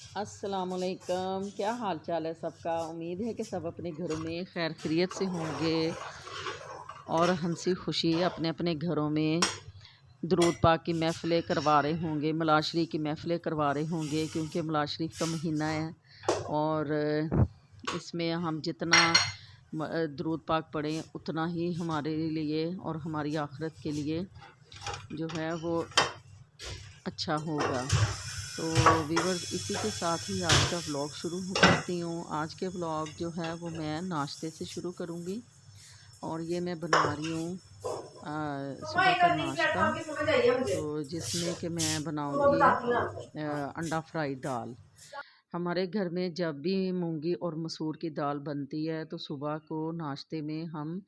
अस्सलामुअलैकुम, क्या हाल चाल है सबका। उम्मीद है कि सब अपने घरों में खैर खैरियत से होंगे और हंसी खुशी अपने अपने घरों में दरूद पाक की महफ़िलें करवा रहे होंगे, मिलाद शरीफ की महफ़िलें करवा रहे होंगे, क्योंकि मिलाद शरीफ का महीना है। और इसमें हम जितना दरूद पाक पढ़ें उतना ही हमारे लिए और हमारी आखिरत के लिए जो है वो अच्छा होगा। तो व्यूअर्स, इसी के साथ ही आज का व्लॉग शुरू करती हूँ। आज के व्लॉग जो है वो मैं नाश्ते से शुरू करूँगी और ये मैं बना रही हूँ सुबह का नाश्ता। तो जिसमें कि मैं बनाऊँगी अंडा फ्राई दाल। हमारे घर में जब भी मूंगी और मसूर की दाल बनती है तो सुबह को नाश्ते में हम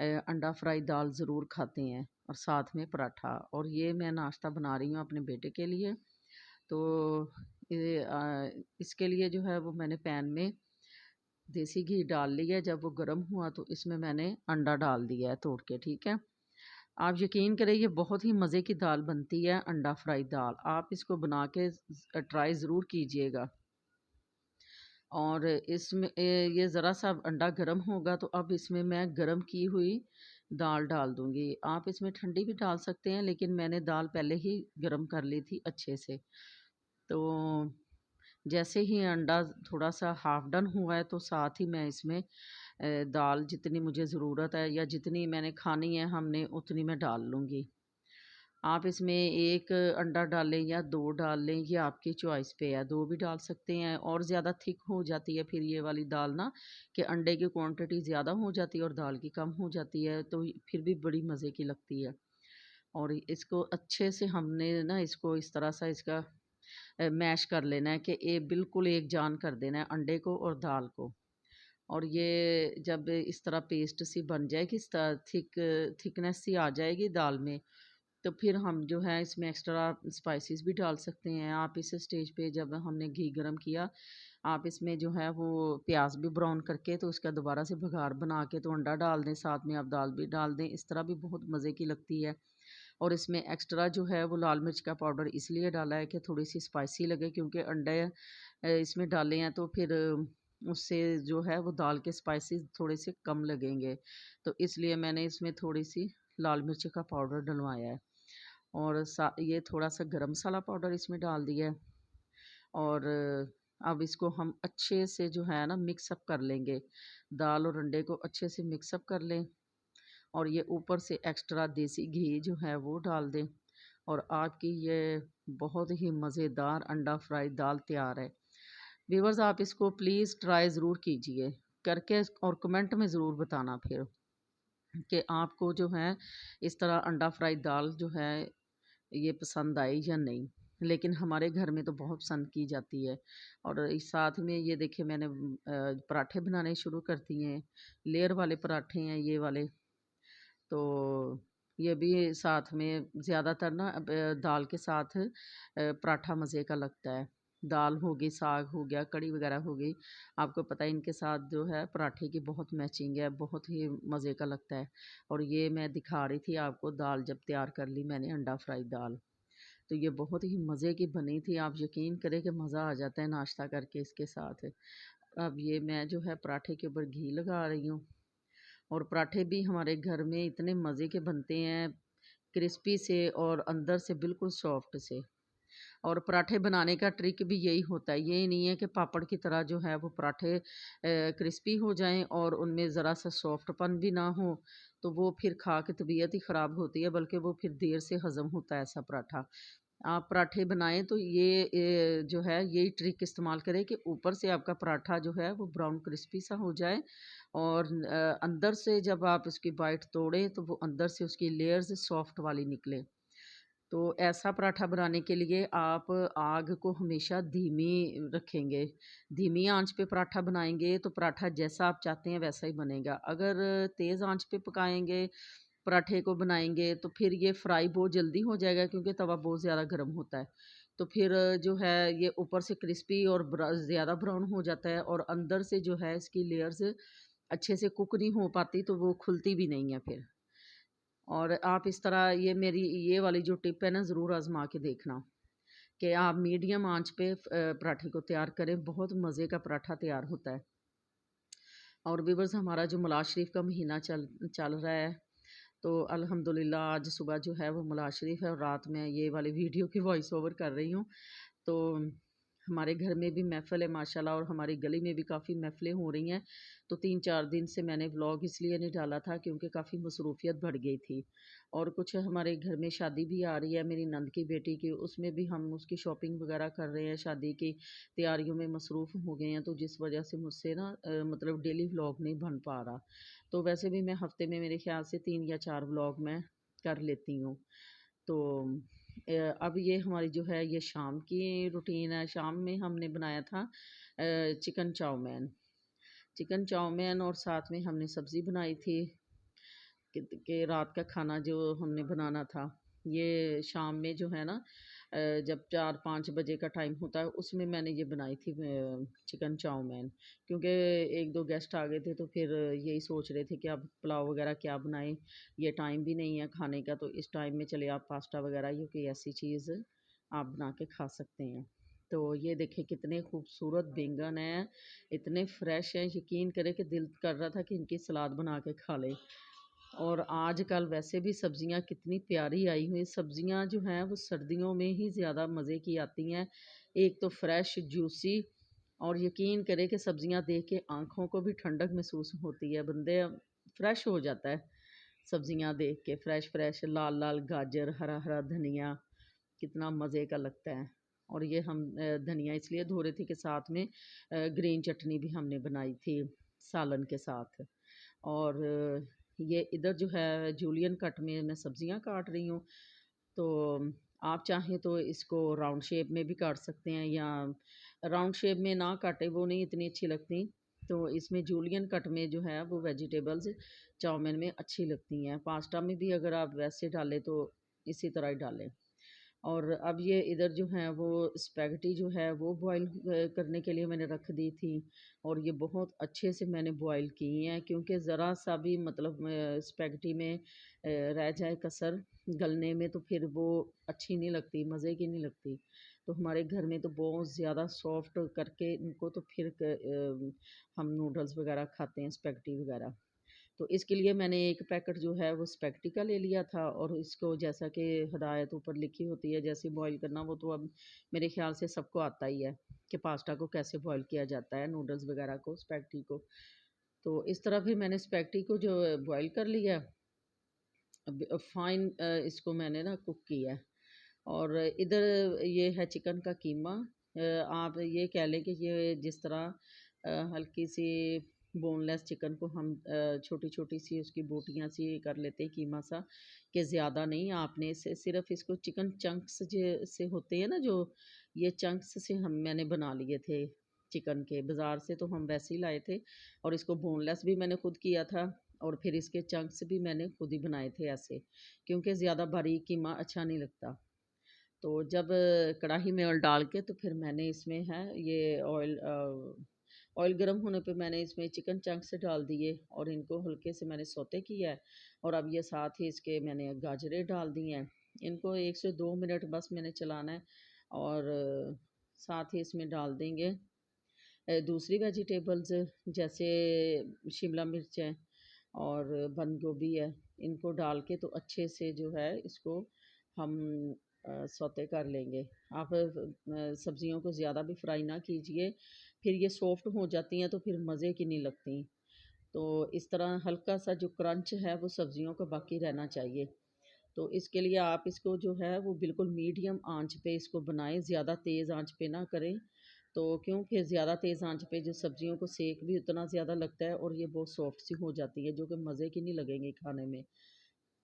अंडा फ्राई दाल ज़रूर खाते हैं और साथ में पराठा। और ये मैं नाश्ता बना रही हूँ अपने बेटे के लिए। तो इसके लिए जो है वो मैंने पैन में देसी घी डाल लिया। जब वो गर्म हुआ तो इसमें मैंने अंडा डाल दिया है तोड़ के, ठीक है। आप यकीन करें, ये बहुत ही मज़े की दाल बनती है, अंडा फ्राई दाल। आप इसको बना के ट्राई ज़रूर कीजिएगा। और इसमें ये ज़रा सा अंडा गर्म होगा तो अब इसमें मैं गर्म की हुई दाल डाल दूँगी। आप इसमें ठंडी भी डाल सकते हैं, लेकिन मैंने दाल पहले ही गर्म कर ली थी अच्छे से। तो जैसे ही अंडा थोड़ा-सा हाफ़ डन हुआ है तो साथ ही मैं इसमें दाल जितनी मुझे ज़रूरत है या जितनी मैंने खानी है हमने उतनी मैं डाल लूँगी। आप इसमें 1 अंडा डालें या 2 डाल लें, ये आपकी चॉइस पे है, 2 भी डाल सकते हैं। और ज़्यादा थिक हो जाती है फिर ये वाली दाल ना, कि अंडे की क्वांटिटी ज़्यादा हो जाती है और दाल की कम हो जाती है, तो फिर भी बड़ी मज़े की लगती है। और इसको अच्छे से हमने ना इसको इस तरह से इसका मैश कर लेना है कि ये बिल्कुल एक जान कर देना है अंडे को और दाल को। और ये जब इस तरह पेस्ट सी बन जाएगी, इस तरह थिकनेस सी आ जाएगी दाल में, तो फिर हम जो है इसमें एक्स्ट्रा स्पाइसेस भी डाल सकते हैं। आप इस स्टेज पे जब हमने घी गरम किया, आप इसमें जो है वो प्याज भी ब्राउन करके तो उसका दोबारा से बघार बना के तो अंडा डाल दें, साथ में आप दाल भी डाल दें, इस तरह भी बहुत मज़े की लगती है। और इसमें एक्स्ट्रा जो है वो लाल मिर्च का पाउडर इसलिए डाला है कि थोड़ी सी स्पाइसी लगे, क्योंकि अंडे इसमें डाले हैं तो फिर उससे जो है वो दाल के स्पाइसेस थोड़े से कम लगेंगे। तो इसलिए मैंने इसमें थोड़ी सी लाल मिर्च का पाउडर डलवाया है। और ये थोड़ा सा गरम मसाला पाउडर इसमें डाल दिया है। और अब इसको हम अच्छे से जो है ना मिक्स अप कर लेंगे। दाल और अंडे को अच्छे से मिक्स अप कर लें और ये ऊपर से एक्स्ट्रा देसी घी जो है वो डाल दें और आपकी ये बहुत ही मज़ेदार अंडा फ्राई दाल तैयार है। व्यूअर्स, आप इसको प्लीज़ ट्राई ज़रूर कीजिए करके और कमेंट में ज़रूर बताना फिर कि आपको जो है इस तरह अंडा फ्राई दाल जो है ये पसंद आई या नहीं। लेकिन हमारे घर में तो बहुत पसंद की जाती है। और इस साथ में ये देखिए मैंने पराठे बनाने शुरू कर दिए हैं। लेयर वाले पराठे हैं ये वाले। तो ये भी साथ में ज़्यादातर ना दाल के साथ पराठा मज़े का लगता है। दाल हो गई, साग हो गया, कढ़ी वग़ैरह हो गई। आपको पता है इनके साथ जो है पराठे की बहुत मैचिंग है, बहुत ही मज़े का लगता है। और ये मैं दिखा रही थी आपको दाल जब तैयार कर ली मैंने, अंडा फ्राई दाल। तो ये बहुत ही मज़े की बनी थी, आप यकीन करें कि मज़ा आ जाता है नाश्ता करके इसके साथ। अब ये मैं जो है पराठे के ऊपर घी लगा रही हूँ। और पराठे भी हमारे घर में इतने मज़े के बनते हैं, क्रिस्पी से और अंदर से बिल्कुल सॉफ्ट से। और पराठे बनाने का ट्रिक भी यही होता है, ये नहीं है कि पापड़ की तरह जो है वो पराठे क्रिस्पी हो जाएँ और उनमें ज़रा सा सॉफ्टपन भी ना हो, तो वो फिर खा के तबीयत ही ख़राब होती है, बल्कि वो फिर देर से हज़म होता है ऐसा पराठा। आप पराठे बनाएँ तो ये जो है यही ट्रिक इस्तेमाल करें कि ऊपर से आपका पराठा जो है वो ब्राउन क्रिस्पी सा हो जाए और अंदर से जब आप उसकी बाइट तोड़ें तो वो अंदर से उसकी लेयर्स सॉफ्ट वाली निकले। तो ऐसा पराठा बनाने के लिए आप आग को हमेशा धीमी रखेंगे। धीमी आँच पे पराठा बनाएँगे तो पराठा जैसा आप चाहते हैं वैसा ही बनेगा। अगर तेज़ आँच पे पकाएँगे, पराठे को बनाएँगे तो फिर ये फ्राई बहुत जल्दी हो जाएगा, क्योंकि तवा बहुत ज़्यादा गर्म होता है। तो फिर जो है ये ऊपर से क्रिस्पी और ज़्यादा ब्राउन हो जाता है और अंदर से जो है इसकी लेयर्स अच्छे से कुक नहीं हो पाती, तो वो खुलती भी नहीं है फिर। और आप इस तरह ये मेरी ये वाली जो टिप है ना ज़रूर आज़मा के देखना कि आप मीडियम आंच पे पराठे को तैयार करें, बहुत मज़े का पराठा तैयार होता है। और व्यूअर्स, हमारा जो मलाद शरीफ का महीना चल चल रहा है, तो अल्हम्दुलिल्लाह आज सुबह जो है वो मलाद शरीफ है और रात में ये वाली वीडियो की वॉइस ओवर कर रही हूँ। तो हमारे घर में भी महफ़िल है माशाल्लाह, और हमारी गली में भी काफ़ी महफ़िलें हो रही हैं। तो 3-4 दिन से मैंने व्लॉग इसलिए नहीं डाला था क्योंकि काफ़ी मसरूफ़ियत बढ़ गई थी। और कुछ हमारे घर में शादी भी आ रही है मेरी नंद की बेटी की, उसमें भी हम उसकी शॉपिंग वग़ैरह कर रहे हैं, शादी की तैयारियों में मसरूफ़ हो गए हैं, तो जिस वजह से मुझसे ना मतलब डेली व्लॉग नहीं बन पा रहा। तो वैसे भी मैं हफ़्ते में मेरे ख़्याल से 3 या 4 व्लॉग मैं कर लेती हूँ। तो अब ये हमारी जो है ये शाम की रूटीन है। शाम में हमने बनाया था चिकन चाउमीन। चिकन चाउमीन और साथ में हमने सब्ज़ी बनाई थी कि रात का खाना जो हमने बनाना था। ये शाम में जो है ना जब 4-5 बजे का टाइम होता है उसमें मैंने ये बनाई थी चिकन चाउमीन। क्योंकि 1-2 गेस्ट आ गए थे तो फिर यही सोच रहे थे कि अब पुलाव वग़ैरह क्या बनाएँ? ये टाइम भी नहीं है खाने का, तो इस टाइम में चलिए आप पास्ता वग़ैरह या कोई ऐसी चीज़ आप बना के खा सकते हैं। तो ये देखिए कितने खूबसूरत बैंगन हैं, इतने फ्रेश हैं, यकीन करें कि दिल कर रहा था कि इनकी सलाद बना के खा लें। और आजकल वैसे भी सब्जियां कितनी प्यारी आई हुई, सब्जियां जो हैं वो सर्दियों में ही ज़्यादा मज़े की आती हैं। एक तो फ्रेश जूसी, और यकीन करें कि सब्जियां देख के आँखों को भी ठंडक महसूस होती है, बंदे फ्रेश हो जाता है सब्जियां देख के। फ्रेश फ्रेश लाल लाल गाजर, हरा हरा धनिया, कितना मज़े का लगता है। और ये हम धनिया इसलिए धो रहे थे कि साथ में ग्रीन चटनी भी हमने बनाई थी सालन के साथ। और ये इधर जो है जूलियन कट में मैं सब्जियां काट रही हूँ। तो आप चाहें तो इसको राउंड शेप में भी काट सकते हैं, या राउंड शेप में ना काटे, वो नहीं इतनी अच्छी लगती। तो इसमें जूलियन कट में जो है वो वेजिटेबल्स चाउमीन में अच्छी लगती हैं। पास्ता में भी अगर आप वैसे डालें तो इसी तरह ही डालें। और अब ये इधर जो है वो स्पैगेटी जो है वो बॉईल करने के लिए मैंने रख दी थी, और ये बहुत अच्छे से मैंने बॉईल की हैं, क्योंकि ज़रा सा भी मतलब स्पैगेटी में रह जाए कसर गलने में तो फिर वो अच्छी नहीं लगती, मज़े की नहीं लगती। तो हमारे घर में तो बहुत ज़्यादा सॉफ्ट करके इनको तो फिर हम नूडल्स वगैरह खाते हैं, स्पैगेटी वगैरह। तो इसके लिए मैंने एक पैकेट जो है वो स्पेगेटी का ले लिया था, और इसको जैसा कि हिदायत ऊपर लिखी होती है जैसे बॉईल करना, वो तो अब मेरे ख़्याल से सबको आता ही है कि पास्ता को कैसे बॉईल किया जाता है, नूडल्स वगैरह को, स्पेगेटी को। तो इस तरह फिर मैंने स्पेगेटी को जो बॉईल कर लिया, अब फाइन इसको मैंने ना कुक किया है। और इधर ये है चिकन का कीमा। आप ये कह लें कि ये जिस तरह हल्की सी बोनलेस चिकन को हम छोटी-छोटी सी उसकी बोटियाँ सी कर लेते हैं कीमा सा, कि ज़्यादा नहीं, आपने इसे सिर्फ़ इसको चिकन चंक्स जैसे होते हैं ना जो, ये चंक्स से हम मैंने बना लिए थे चिकन के, बाज़ार से तो हम वैसे ही लाए थे, और इसको बोनलेस भी मैंने खुद किया था, और फिर इसके चंक्स भी मैंने खुद ही बनाए थे ऐसे, क्योंकि ज़्यादा बारीक कीमा अच्छा नहीं लगता। तो जब कढ़ाई में ऑयल डाल के तो फिर मैंने इसमें है ये ऑयल गर्म होने पे मैंने इसमें चिकन चंक्स डाल दिए, और इनको हल्के से मैंने सौते किया है। और अब ये साथ ही इसके मैंने गाजरें डाल दी हैं। इनको 1 से 2 मिनट बस मैंने चलाना है, और साथ ही इसमें डाल देंगे दूसरी वेजिटेबल्स, जैसे शिमला मिर्च है और बंद गोभी है। इनको डाल के तो अच्छे से जो है इसको हम सौते कर लेंगे। आप सब्जियों को ज़्यादा भी फ्राई ना कीजिए, फिर ये सॉफ्ट हो जाती हैं तो फिर मज़े की नहीं लगती। तो इस तरह हल्का सा जो क्रंच है वो सब्जियों का बाकी रहना चाहिए। तो इसके लिए आप इसको जो है वो बिल्कुल मीडियम आंच पे इसको बनाएं, ज़्यादा तेज़ आंच पे ना करें। तो क्यों, फिर ज़्यादा तेज़ आंच पे जो सब्जियों को सेक भी उतना ज़्यादा लगता है, और ये बहुत सॉफ्ट सी हो जाती है जो कि मज़े की नहीं लगेंगी खाने में।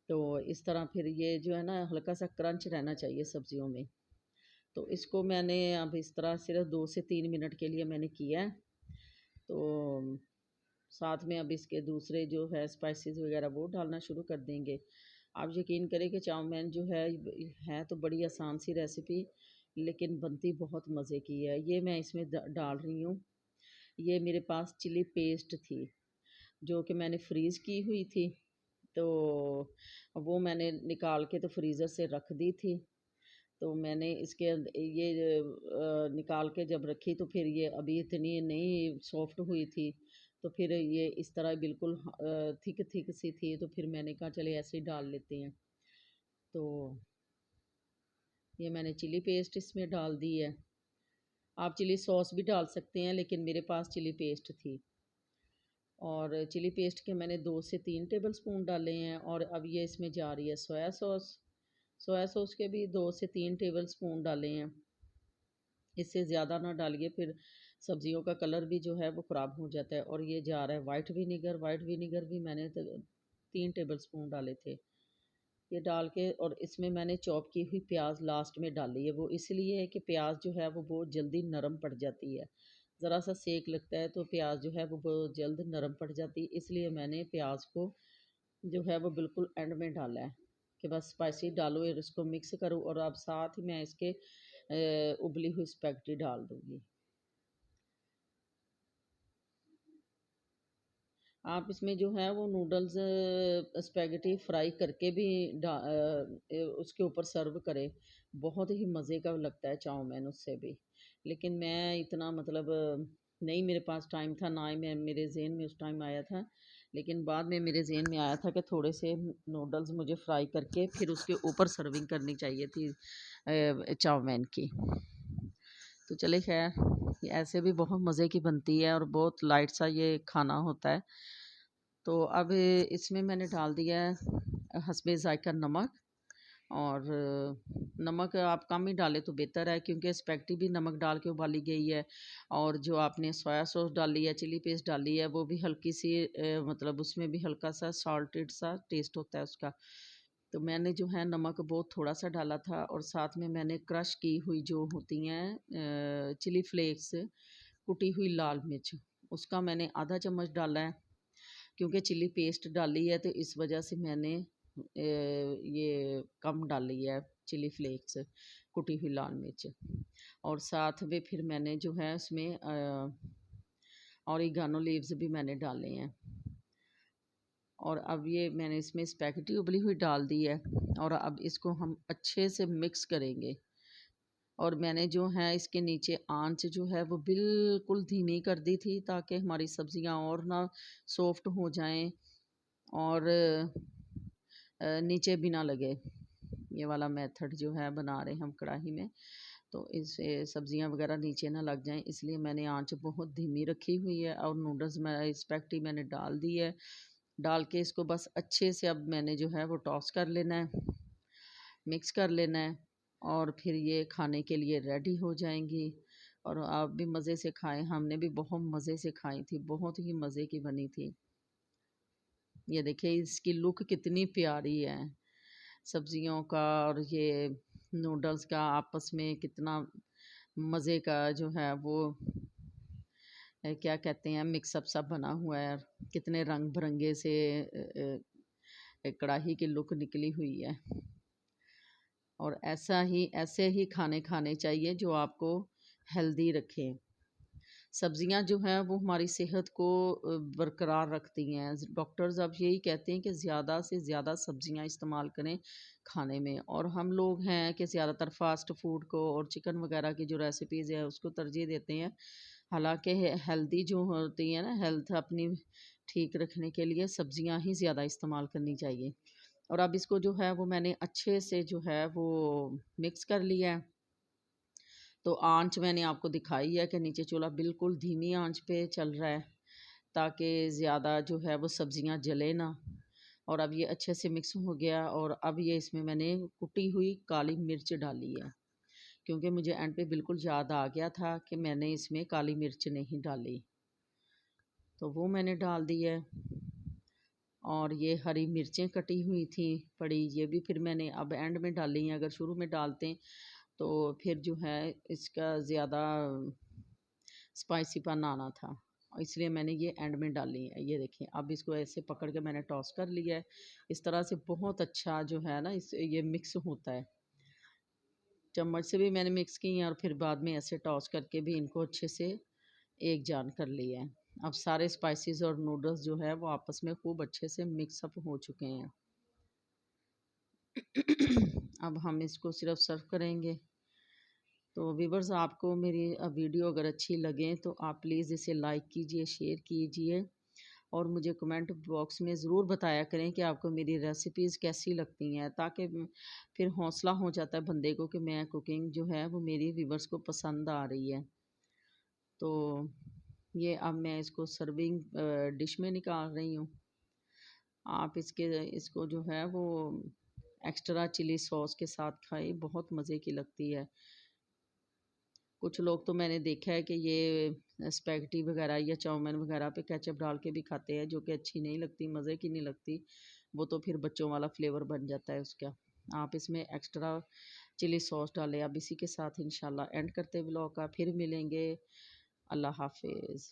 तो इस तरह फिर ये जो है ना हल्का सा क्रंच रहना चाहिए सब्जियों में। तो इसको मैंने अब इस तरह सिर्फ 2 से 3 मिनट के लिए मैंने किया है। तो साथ में अब इसके दूसरे जो है स्पाइसेस वगैरह वो डालना शुरू कर देंगे। आप यकीन करें कि चाउमीन जो है तो बड़ी आसान सी रेसिपी, लेकिन बनती बहुत मज़े की है। ये मैं इसमें डाल रही हूँ, ये मेरे पास चिली पेस्ट थी जो कि मैंने फ्रीज़ की हुई थी। तो वो मैंने निकाल के तो फ्रीज़र से रख दी थी। तो मैंने इसके ये निकाल के जब रखी तो फिर ये अभी इतनी नहीं सॉफ्ट हुई थी, तो फिर ये इस तरह बिल्कुल थिक थिक सी थी, तो फिर मैंने कहा चले ऐसे ही डाल लेते हैं। तो ये मैंने चिली पेस्ट इसमें डाल दी है। आप चिली सॉस भी डाल सकते हैं, लेकिन मेरे पास चिली पेस्ट थी। और चिली पेस्ट के मैंने 2 से 3 टेबलस्पून डाले हैं। और अब ये इसमें जा रही है सोया सॉस। सोया सॉस के भी 2 से 3 टेबलस्पून डाले हैं। इससे ज़्यादा ना डालिए, फिर सब्जियों का कलर भी जो है वो ख़राब हो जाता है। और ये जा रहा है वाइट विनीगर। वाइट विनीगर भी मैंने 3 टेबलस्पून डाले थे। ये डाल के और इसमें मैंने चॉप की हुई प्याज लास्ट में डाली है। वो इसलिए है कि प्याज जो है वो बहुत जल्दी नरम पड़ जाती है। ज़रा सा सेक लगता है तो प्याज जो है वो बहुत जल्द नरम पड़ जाती है, इसलिए मैंने प्याज को जो है वो बिल्कुल एंड में डाला है कि बस स्पाइसी डालो और इसको मिक्स करो। और अब साथ ही मैं इसके उबली हुई स्पैगेटी डाल दूँगी। आप इसमें जो है वो नूडल्स स्पैगेटी फ्राई करके भी उसके ऊपर सर्व करें। बहुत ही मज़े का लगता है चाउमीन उससे भी। लेकिन मैं इतना मतलब नहीं मेरे पास टाइम था, ना ही मैं मेरे ज़हन में उस टाइम आया था। लेकिन बाद में मेरे ज़हन में आया था कि थोड़े से नूडल्स मुझे फ्राई करके फिर उसके ऊपर सर्विंग करनी चाहिए थी चाउमीन की। तो चलिए ख़ैर, ये ऐसे भी बहुत मज़े की बनती है और बहुत लाइट सा ये खाना होता है। तो अब इसमें मैंने डाल दिया है हस्बे ज़ायक़ा नमक। और नमक आप कम ही डालें तो बेहतर है, क्योंकि स्पैगेटी भी नमक डाल के उबाली गई है। और जो आपने सोया सॉस डाली है, चिली पेस्ट डाली है, वो भी हल्की सी मतलब उसमें भी हल्का सा सॉल्टेड सा टेस्ट होता है उसका। तो मैंने जो है नमक बहुत थोड़ा सा डाला था। और साथ में मैंने क्रश की हुई जो होती हैं चिली फ्लेक्स, कुटी हुई लाल मिर्च, उसका मैंने आधा चम्मच डाला है। क्योंकि चिली पेस्ट डाली है तो इस वजह से मैंने ये कम डाली है चिली फ्लेक्स, कुटी हुई लाल मिर्च। और साथ में फिर मैंने जो है उसमें ऑरिगानो लीव्स भी मैंने डाले हैं। और अब ये मैंने इसमें स्पैगेटी उबली हुई डाल दी है। और अब इसको हम अच्छे से मिक्स करेंगे। और मैंने जो है इसके नीचे आंच जो है वो बिल्कुल धीमी कर दी थी, ताकि हमारी सब्जियां और ना सॉफ्ट हो जाएं और नीचे भी ना लगे। ये वाला मेथड जो है बना रहे हैं हम कढ़ाई में, तो इससे सब्जियां वगैरह नीचे ना लग जाएं, इसलिए मैंने आंच बहुत धीमी रखी हुई है। और नूडल्स में स्पैगेटी मैंने डाल दी है। डाल के इसको बस अच्छे से अब मैंने जो है वो टॉस कर लेना है, मिक्स कर लेना है। और फिर ये खाने के लिए रेडी हो जाएंगी। और आप भी मज़े से खाएं, हमने भी बहुत मज़े से खाई थी, बहुत ही मज़े की बनी थी। ये देखिए इसकी लुक कितनी प्यारी है सब्जियों का, और ये नूडल्स का आपस में कितना मज़े का जो है वो क्या कहते हैं मिक्सअप सा बना हुआ है। कितने रंग बिरंगे से कढ़ाई की लुक निकली हुई है। और ऐसे ही खाने खाने चाहिए जो आपको हेल्दी रखें। सब्जियां जो हैं वो हमारी सेहत को बरकरार रखती हैं। डॉक्टर्स अब यही कहते हैं कि ज़्यादा से ज़्यादा सब्जियां इस्तेमाल करें खाने में। और हम लोग हैं कि ज़्यादातर फास्ट फूड को और चिकन वगैरह की जो रेसिपीज़ है उसको तरजीह देते हैं। हालांकि हेल्दी जो होती है ना, हेल्थ अपनी ठीक रखने के लिए सब्जियां ही ज़्यादा इस्तेमाल करनी चाहिए। और अब इसको जो है वो मैंने अच्छे से जो है वो मिक्स कर लिया है। तो आंच मैंने आपको दिखाई है कि नीचे चूल्हा बिल्कुल धीमी आंच पे चल रहा है, ताकि ज़्यादा जो है वो सब्जियां जले ना। और अब ये अच्छे से मिक्स हो गया। और अब ये इसमें मैंने कुटी हुई काली मिर्च डाली है, क्योंकि मुझे एंड पे बिल्कुल याद आ गया था कि मैंने इसमें काली मिर्च नहीं डाली, तो वो मैंने डाल दी है। और ये हरी मिर्चें कटी हुई थी पड़ी, ये भी फिर मैंने अब एंड में डाली हैं। अगर शुरू में डालते तो फिर जो है इसका ज़्यादा स्पाइसीपन आना था, इसलिए मैंने ये एंड में डाली है। ये देखिए अब इसको ऐसे पकड़ के मैंने टॉस कर लिया है। इस तरह से बहुत अच्छा जो है ना इस ये मिक्स होता है। चम्मच से भी मैंने मिक्स की हैं और फिर बाद में ऐसे टॉस करके भी इनको अच्छे से एक जान कर लिया है। अब सारे स्पाइसेस और नूडल्स जो है वो आपस में खूब अच्छे से मिक्सअप हो चुके हैं। अब हम इसको सिर्फ सर्व करेंगे। तो व्यूवर्स, आपको मेरी वीडियो अगर अच्छी लगे तो आप प्लीज़ इसे लाइक कीजिए, शेयर कीजिए और मुझे कमेंट बॉक्स में ज़रूर बताया करें कि आपको मेरी रेसिपीज़ कैसी लगती हैं, ताकि फिर हौसला हो जाता है बंदे को कि मैं कुकिंग जो है वो मेरी व्यूवर्स को पसंद आ रही है। तो ये अब मैं इसको सर्विंग डिश में निकाल रही हूँ। आप इसको जो है वो एक्स्ट्रा चिली सॉस के साथ खाएँ, बहुत मज़े की लगती है। कुछ लोग तो मैंने देखा है कि ये स्पैगेटी वगैरह या चाउमीन वगैरह पे केचप डाल के भी खाते हैं, जो कि अच्छी नहीं लगती, मज़े की नहीं लगती। वो तो फिर बच्चों वाला फ्लेवर बन जाता है उसका। आप इसमें एक्स्ट्रा चिली सॉस डालें। अब इसी के साथ इंशाल्लाह एंड करते हैं व्लॉग का। फिर मिलेंगे। अल्लाह हाफ़िज़।